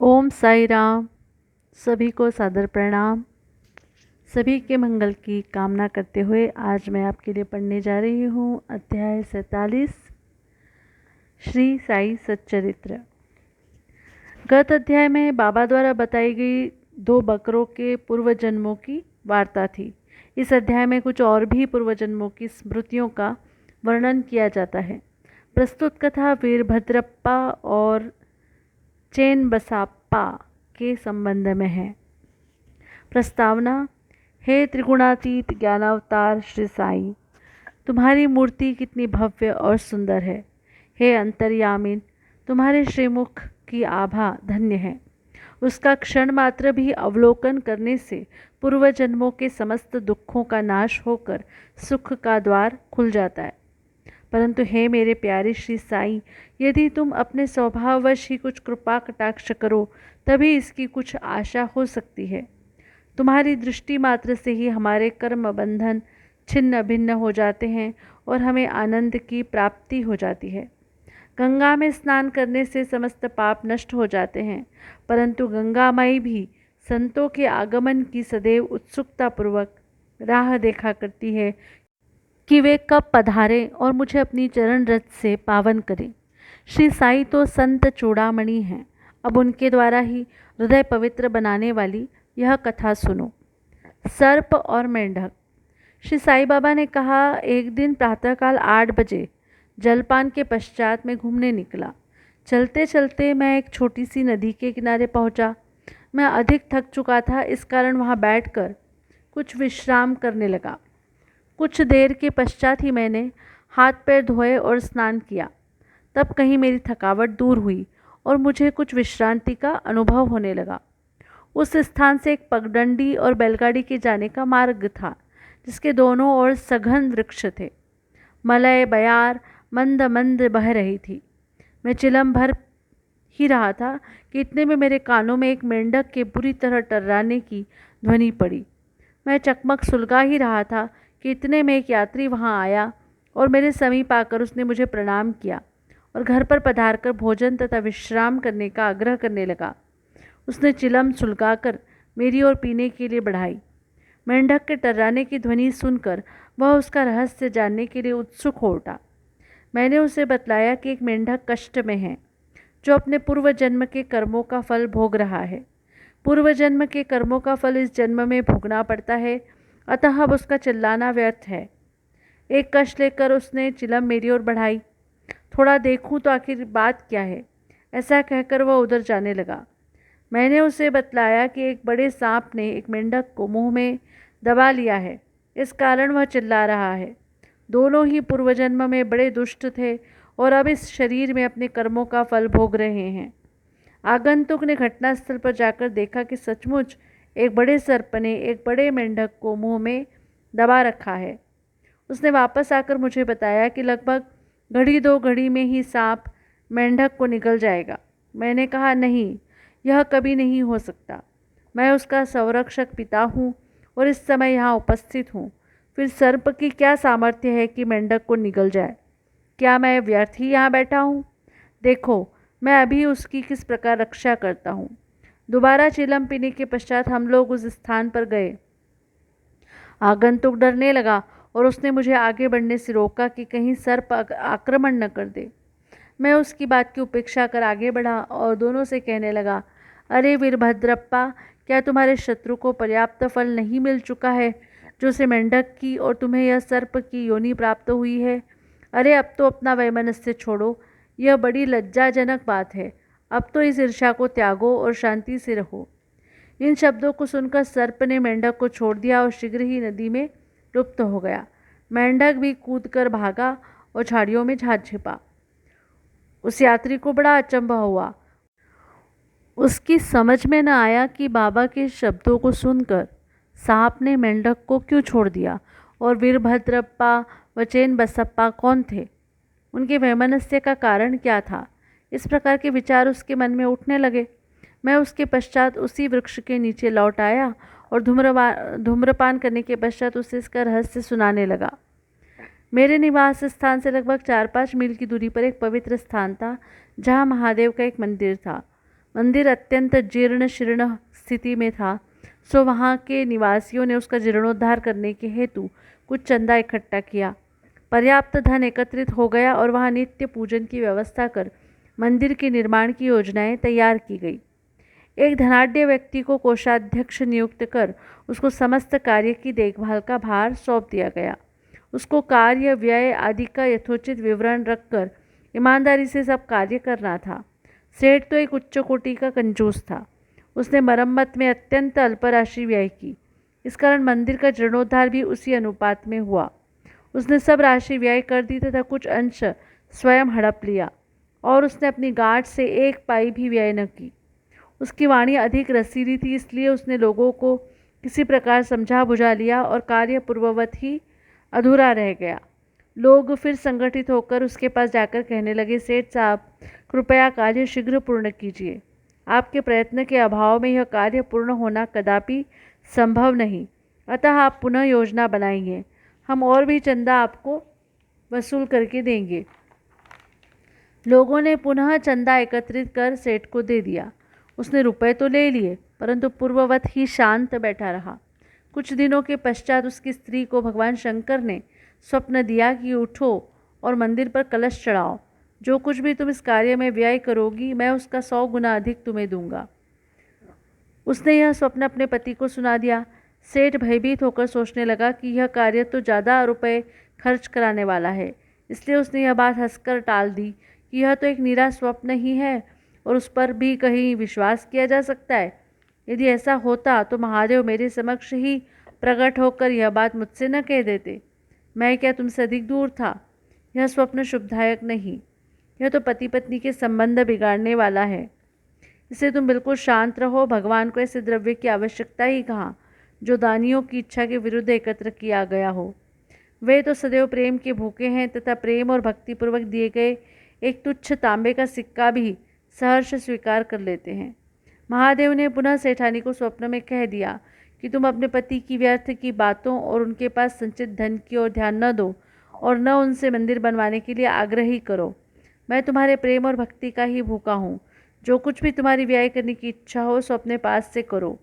ओम साई राम। सभी को सादर प्रणाम। सभी के मंगल की कामना करते हुए आज मैं आपके लिए पढ़ने जा रही हूँ अध्याय 47 श्री साई सच्चरित्र। गत अध्याय में बाबा द्वारा बताई गई 2 बकरों के पूर्व जन्मों की वार्ता थी। इस अध्याय में कुछ और भी पूर्व जन्मों की स्मृतियों का वर्णन किया जाता है। प्रस्तुत कथा वीरभद्रप्पा और चेन्नबसप्पा के संबंध में है। प्रस्तावना। हे त्रिगुणातीत ज्ञानावतार श्री साईं, तुम्हारी मूर्ति कितनी भव्य और सुंदर है। हे अंतर्यामिन, तुम्हारे श्रीमुख की आभा धन्य है। उसका क्षण मात्र भी अवलोकन करने से पूर्व जन्मों के समस्त दुखों का नाश होकर सुख का द्वार खुल जाता है। परंतु हे मेरे प्यारे श्री साईं, यदि तुम अपने स्वभाववश ही कुछ कृपा कटाक्ष करो तभी इसकी कुछ आशा हो सकती है। तुम्हारी दृष्टि मात्र से ही हमारे कर्म बंधन छिन्न भिन्न हो जाते हैं और हमें आनंद की प्राप्ति हो जाती है। गंगा में स्नान करने से समस्त पाप नष्ट हो जाते हैं, परंतु गंगा माई भी संतों के आगमन की सदैव उत्सुकतापूर्वक राह देखा करती है कि वे कब पधारें और मुझे अपनी चरण रज से पावन करें। श्री साई तो संत चूड़ामणि हैं। अब उनके द्वारा ही हृदय पवित्र बनाने वाली यह कथा सुनो। सर्प और मेंढक। श्री साई बाबा ने कहा, एक दिन प्रातःकाल 8 बजे जलपान के पश्चात मैं घूमने निकला। चलते चलते मैं एक छोटी सी नदी के किनारे पहुंचा। मैं अधिक थक चुका था, इस कारण वहां बैठकर कुछ विश्राम करने लगा। कुछ देर के पश्चात ही मैंने हाथ पैर धोए और स्नान किया। तब कहीं मेरी थकावट दूर हुई और मुझे कुछ विश्रांति का अनुभव होने लगा। उस स्थान से एक पगडंडी और बैलगाड़ी के जाने का मार्ग था, जिसके दोनों ओर सघन वृक्ष थे। मलय बयार मंद मंद बह रही थी। मैं चिलम भर ही रहा था कि इतने में मेरे कानों में एक मेंढक के बुरी तरह टर्राने की ध्वनि पड़ी। मैं चकमक सुलगा ही रहा था कि इतने में एक यात्री वहां आया और मेरे समीप आकर उसने मुझे प्रणाम किया और घर पर पधारकर भोजन तथा विश्राम करने का आग्रह करने लगा। उसने चिलम सुलगाकर मेरी ओर पीने के लिए बढ़ाई। मेंढक के टर्राने की ध्वनि सुनकर वह उसका रहस्य जानने के लिए उत्सुक हो उठा। मैंने उसे बतलाया कि एक मेंढक कष्ट में है, जो अपने पूर्व जन्म के कर्मों का फल भोग रहा है। पूर्व जन्म के कर्मों का फल इस जन्म में भोगना पड़ता है, अतः अब उसका चिल्लाना व्यर्थ है। एक कष्ट लेकर उसने चिलम मेरी ओर बढ़ाई। थोड़ा देखूं तो आखिर बात क्या है, ऐसा कहकर वह उधर जाने लगा। मैंने उसे बतलाया कि एक बड़े सांप ने एक मेंढक को मुंह में दबा लिया है, इस कारण वह चिल्ला रहा है। दोनों ही पूर्व जन्म में बड़े दुष्ट थे और अब इस शरीर में अपने कर्मों का फल भोग रहे हैं। आगंतुक ने घटनास्थल पर जाकर देखा कि सचमुच एक बड़े सर्प ने एक बड़े मेंढक को मुंह में दबा रखा है। उसने वापस आकर मुझे बताया कि लगभग घड़ी 2 घड़ी में ही सांप मेंढक को निगल जाएगा। मैंने कहा, नहीं, यह कभी नहीं हो सकता। मैं उसका संरक्षक पिता हूँ और इस समय यहाँ उपस्थित हूँ। फिर सर्प की क्या सामर्थ्य है कि मेंढक को निगल जाए? क्या मैं व्यर्थ ही यहाँ बैठा हूँ? देखो, मैं अभी उसकी किस प्रकार रक्षा करता हूँ। दोबारा चिलम पीने के पश्चात हम लोग उस स्थान पर गए। आगंतुक डरने लगा और उसने मुझे आगे बढ़ने से रोका कि कहीं सर्प आक्रमण न कर दे। मैं उसकी बात की उपेक्षा कर आगे बढ़ा और दोनों से कहने लगा, अरे वीरभद्रप्पा, क्या तुम्हारे शत्रु को पर्याप्त फल नहीं मिल चुका है, जो से मेंढक की और तुम्हें यह सर्प की योनि प्राप्त हुई है? अरे अब तो अपना वैमनस्य छोड़ो, यह बड़ी लज्जाजनक बात है। अब तो इस ईर्ष्या को त्यागो और शांति से रहो। इन शब्दों को सुनकर सर्प ने मेंढक को छोड़ दिया और शीघ्र ही नदी में लुप्त हो गया। मेंढक भी कूदकर भागा और झाड़ियों में जा छिपा। उस यात्री को बड़ा अचंभा हुआ। उसकी समझ में न आया कि बाबा के शब्दों को सुनकर सांप ने मेंढक को क्यों छोड़ दिया और वीरभद्रप्पा व चेन्नबसप्पा कौन थे, उनके वैमनस्य का कारण क्या था। इस प्रकार के विचार उसके मन में उठने लगे। मैं उसके पश्चात उसी वृक्ष के नीचे लौट आया और धूम्रपान करने के पश्चात उसे इसका रहस्य सुनाने लगा। मेरे निवास स्थान से लगभग 4-5 मील की दूरी पर एक पवित्र स्थान था, जहाँ महादेव का एक मंदिर था। मंदिर अत्यंत जीर्ण शीर्ण स्थिति में था, सो वहाँ के निवासियों ने उसका जीर्णोद्धार करने के हेतु कुछ चंदा इकट्ठा किया। पर्याप्त धन एकत्रित हो गया और वहाँ नित्य पूजन की व्यवस्था कर मंदिर के निर्माण की योजनाएं तैयार की गई। एक धनाढ्य व्यक्ति को कोषाध्यक्ष नियुक्त कर उसको समस्त कार्य की देखभाल का भार सौंप दिया गया। उसको कार्य व्यय आदि का यथोचित विवरण रखकर ईमानदारी से सब कार्य करना था। सेठ तो एक उच्च कोटि का कंजूस था। उसने मरम्मत में अत्यंत अल्प राशि व्यय की। इस कारण मंदिर का जीर्णोद्धार भी उसी अनुपात में हुआ। उसने सब राशि व्यय कर दी तथा कुछ अंश स्वयं हड़प लिया और उसने अपनी गांठ से एक पाई भी व्यय न की। उसकी वाणी अधिक रसीली थी, इसलिए उसने लोगों को किसी प्रकार समझा बुझा लिया और कार्य पूर्ववत ही अधूरा रह गया। लोग फिर संगठित होकर उसके पास जाकर कहने लगे, सेठ साहब, कृपया कार्य शीघ्र पूर्ण कीजिए। आपके प्रयत्न के अभाव में यह कार्य पूर्ण होना कदापि संभव नहीं, अतः आप पुनः योजना बनाइए। हम और भी चंदा आपको वसूल करके देंगे। लोगों ने पुनः चंदा एकत्रित कर सेठ को दे दिया। उसने रुपए तो ले लिए, परंतु पूर्ववत ही शांत बैठा रहा। कुछ दिनों के पश्चात उसकी स्त्री को भगवान शंकर ने स्वप्न दिया कि उठो और मंदिर पर कलश चढ़ाओ। जो कुछ भी तुम इस कार्य में व्यय करोगी, मैं उसका 100 गुना अधिक तुम्हें दूंगा। उसने यह स्वप्न अपने पति को सुना दिया। सेठ भयभीत होकर सोचने लगा कि यह कार्य तो ज़्यादा रुपए खर्च कराने वाला है, इसलिए उसने यह बात हंसकर टाल दी कि यह तो एक निरा स्वप्न ही है और उस पर भी कहीं विश्वास किया जा सकता है। यदि ऐसा होता तो महादेव मेरे समक्ष ही प्रकट होकर यह बात मुझसे न कह देते। मैं क्या तुमसे अधिक दूर था? यह स्वप्न शुभदायक नहीं, यह तो पति पत्नी के संबंध बिगाड़ने वाला है। इससे तुम बिल्कुल शांत रहो। भगवान को ऐसे द्रव्य की आवश्यकता ही कहाँ जो दानियों की इच्छा के विरुद्ध एकत्र किया गया हो। वे तो सदैव प्रेम के भूखे हैं तथा प्रेम और भक्तिपूर्वक दिए गए एक तुच्छ तांबे का सिक्का भी सहर्ष स्वीकार कर लेते हैं। महादेव ने पुनः सेठानी को स्वप्न में कह दिया कि तुम अपने पति की व्यर्थ की बातों और उनके पास संचित धन की ओर ध्यान न दो और न उनसे मंदिर बनवाने के लिए आग्रह ही करो। मैं तुम्हारे प्रेम और भक्ति का ही भूखा हूँ। जो कुछ भी तुम्हारी व्यय करने की इच्छा हो सो अपने पास से करो।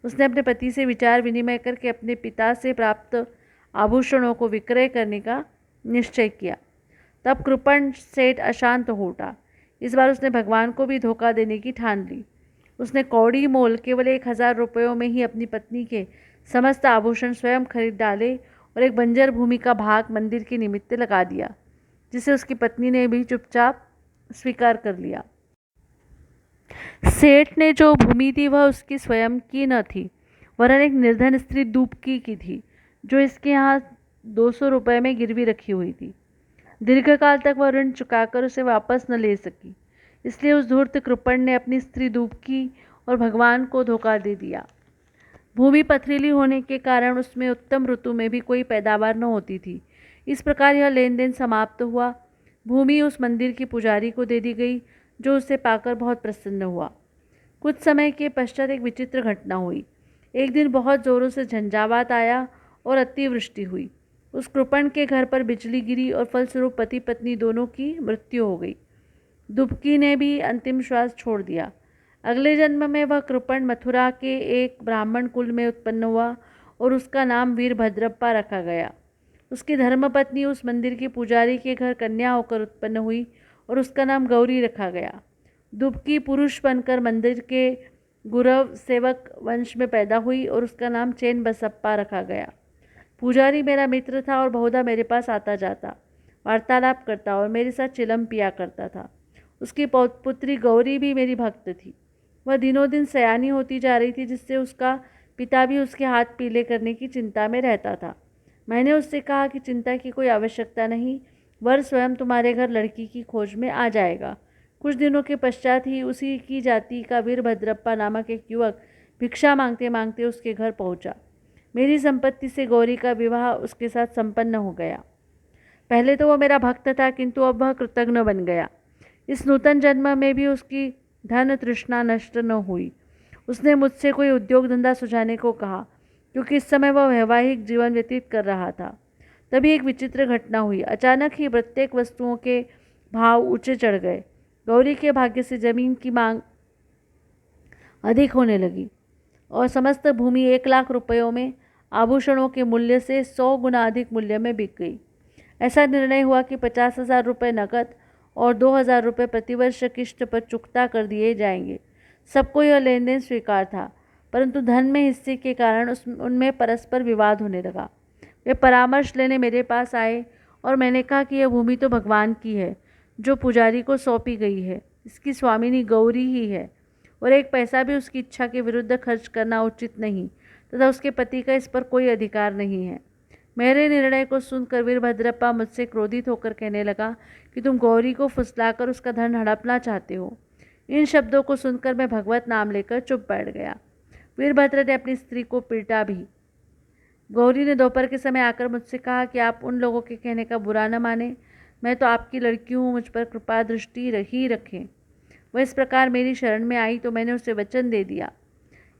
उसने अपने पति से विचार विनिमय करके अपने पिता से प्राप्त आभूषणों को विक्रय करने का निश्चय किया। तब कृपण सेठ अशांत हो उठा। इस बार उसने भगवान को भी धोखा देने की ठान ली। उसने कौड़ी मोल केवल 1000 रुपयों में ही अपनी पत्नी के समस्त आभूषण स्वयं खरीद डाले और एक बंजर भूमि का भाग मंदिर के निमित्त लगा दिया, जिसे उसकी पत्नी ने भी चुपचाप स्वीकार कर लिया। सेठ ने जो भूमि दी वह उसकी स्वयं की न थी, वरन एक निर्धन स्त्री दुबकी की थी, जो इसके यहाँ 200 रुपये में गिरवी रखी हुई थी। दीर्घकाल तक वह ऋण चुकाकर उसे वापस न ले सकी, इसलिए उस धूर्त कृपण ने अपनी स्त्री दुबकी और भगवान को धोखा दे दिया। भूमि पथरीली होने के कारण उसमें उत्तम ऋतु में भी कोई पैदावार न होती थी। इस प्रकार यह लेन देन समाप्त हुआ। भूमि उस मंदिर की पुजारी को दे दी गई, जो उसे पाकर बहुत प्रसन्न हुआ। कुछ समय के पश्चात एक विचित्र घटना हुई। एक दिन बहुत जोरों से झंझावात आया और अतिवृष्टि हुई। उस कृपण के घर पर बिजली गिरी और फलस्वरूप पति पत्नी दोनों की मृत्यु हो गई। दुबकी ने भी अंतिम श्वास छोड़ दिया। अगले जन्म में वह कृपण मथुरा के एक ब्राह्मण कुल में उत्पन्न हुआ और उसका नाम वीरभद्रप्पा रखा गया। उसकी धर्मपत्नी उस मंदिर के पुजारी के घर कन्या होकर उत्पन्न हुई और उसका नाम गौरी रखा गया। दुबकी पुरुष बनकर मंदिर के गुरव सेवक वंश में पैदा हुई और उसका नाम चैन बसप्पा रखा गया। पुजारी मेरा मित्र था और बहुधा मेरे पास आता जाता, वार्तालाप करता और मेरे साथ चिलम पिया करता था। उसकी पुत्री गौरी भी मेरी भक्त थी। वह दिनों दिन सयानी होती जा रही थी, जिससे उसका पिता भी उसके हाथ पीले करने की चिंता में रहता था। मैंने उससे कहा कि चिंता की कोई आवश्यकता नहीं, वर स्वयं तुम्हारे घर लड़की की खोज में आ जाएगा। कुछ दिनों के पश्चात ही उसी की जाति का वीरभद्रप्पा नामक एक युवक भिक्षा मांगते मांगते उसके घर पहुंचा। मेरी संपत्ति से गौरी का विवाह उसके साथ संपन्न हो गया। पहले तो वह मेरा भक्त था, किंतु अब वह कृतघ्न बन गया। इस नूतन जन्म में भी उसकी धन तृष्णा नष्ट न हुई। उसने मुझसे कोई उद्योग धंधा सुझाने को कहा, क्योंकि इस समय वह वैवाहिक जीवन व्यतीत कर रहा था। तभी एक विचित्र घटना हुई। अचानक ही प्रत्येक वस्तुओं के भाव ऊंचे चढ़ गए। गौरी के भाग्य से जमीन की मांग अधिक होने लगी और समस्त भूमि 1 लाख रुपयों में आभूषणों के मूल्य से 100 गुना अधिक मूल्य में बिक गई। ऐसा निर्णय हुआ कि 50,000 रुपये नकद और 2,000 रुपये प्रतिवर्ष किश्त पर चुकता कर दिए जाएंगे। सबको यह लेन देन स्वीकार था, परंतु धन में हिस्से के कारण उनमें परस्पर विवाद होने लगा। वे परामर्श लेने मेरे पास आए और मैंने कहा कि यह भूमि तो भगवान की है, जो पुजारी को सौंपी गई है। इसकी स्वामिनी गौरी ही है और 1 पैसा भी उसकी इच्छा के विरुद्ध खर्च करना उचित नहीं तथा उसके पति का इस पर कोई अधिकार नहीं है। मेरे निर्णय को सुनकर वीरभद्रप्पा मुझसे क्रोधित होकर कहने लगा कि तुम गौरी को फुसलाकर उसका धन हड़पना चाहते हो। इन शब्दों को सुनकर मैं भगवत नाम लेकर चुप बैठ गया। वीरभद्र ने अपनी स्त्री को पीटा भी। गौरी ने दोपहर के समय आकर मुझसे कहा कि आप उन लोगों के कहने का बुरा न माने, मैं तो आपकी लड़की हूँ, मुझ पर कृपा दृष्टि ही रखें। वह इस प्रकार मेरी शरण में आई तो मैंने उसे वचन दे दिया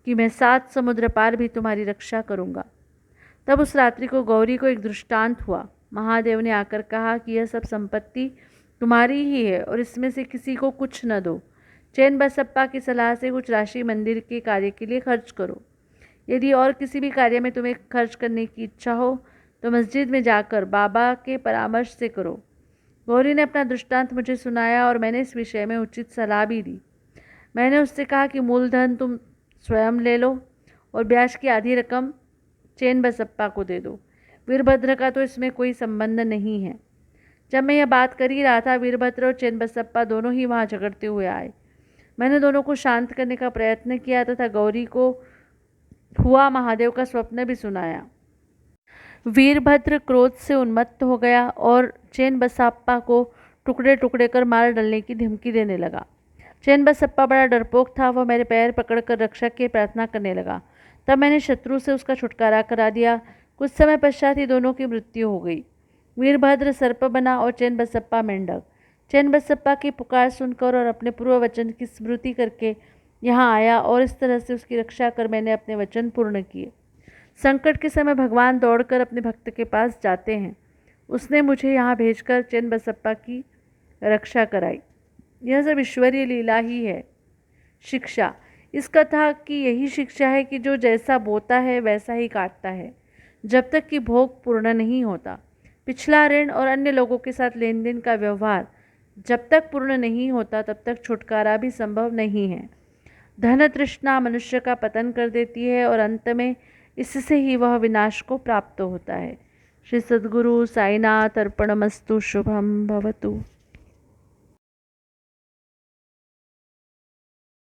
कि मैं 7 समुद्र पार भी तुम्हारी रक्षा करूँगा। तब उस रात्रि को गौरी को एक दृष्टांत हुआ। महादेव ने आकर कहा कि यह सब संपत्ति तुम्हारी ही है और इसमें से किसी को कुछ न दो। चैन बसप्पा की सलाह से कुछ राशि मंदिर के कार्य के लिए खर्च करो। यदि और किसी भी कार्य में तुम्हें खर्च करने की इच्छा हो तो मस्जिद में जाकर बाबा के परामर्श से करो। गौरी ने अपना दृष्टांत मुझे सुनाया और मैंने इस विषय में उचित सलाह भी दी। मैंने उससे कहा कि मूलधन तुम स्वयं ले लो और ब्याज की आधी रकम चैन बसप्पा को दे दो। वीरभद्र का तो इसमें कोई संबंध नहीं है। जब मैं यह बात कर ही रहा था, वीरभद्र और चैन बसप्पा दोनों ही वहाँ झगड़ते हुए आए। मैंने दोनों को शांत करने का प्रयत्न किया तथा गौरी को हुआ महादेव का स्वप्न भी सुनाया। वीरभद्र क्रोध से उन्मत्त हो गया और चैन बसप्पा को टुकड़े टुकड़े कर मार डालने की धमकी देने लगा। चैन बसप्पा बड़ा डरपोक था। वह मेरे पैर पकड़कर रक्षा की प्रार्थना करने लगा। तब मैंने शत्रु से उसका छुटकारा करा दिया। कुछ समय पश्चात ही दोनों की मृत्यु हो गई। वीरभद्र सर्प बना और चैन बसप्पा मेंढक। चैन बसप्पा की पुकार सुनकर और अपने पूर्व वचन की स्मृति करके यहाँ आया और इस तरह से उसकी रक्षा कर मैंने अपने वचन पूर्ण किए। संकट के समय भगवान दौड़कर अपने भक्त के पास जाते हैं। उसने मुझे यहाँ भेजकर चैन बसप्पा की रक्षा कराई। यह सब ईश्वरीय लीला ही है। शिक्षा। इस कथा की यही शिक्षा है कि जो जैसा बोता है वैसा ही काटता है, जब तक कि भोग पूर्ण नहीं होता। पिछला ऋण और अन्य लोगों के साथ लेन देन का व्यवहार जब तक पूर्ण नहीं होता तब तक छुटकारा भी संभव नहीं है। धन तृष्णा मनुष्य का पतन कर देती है और अंत में इससे ही वह विनाश को प्राप्त होता है। श्री सद्गुरु साईनाथ अर्पणमस्तु। शुभम भवतु।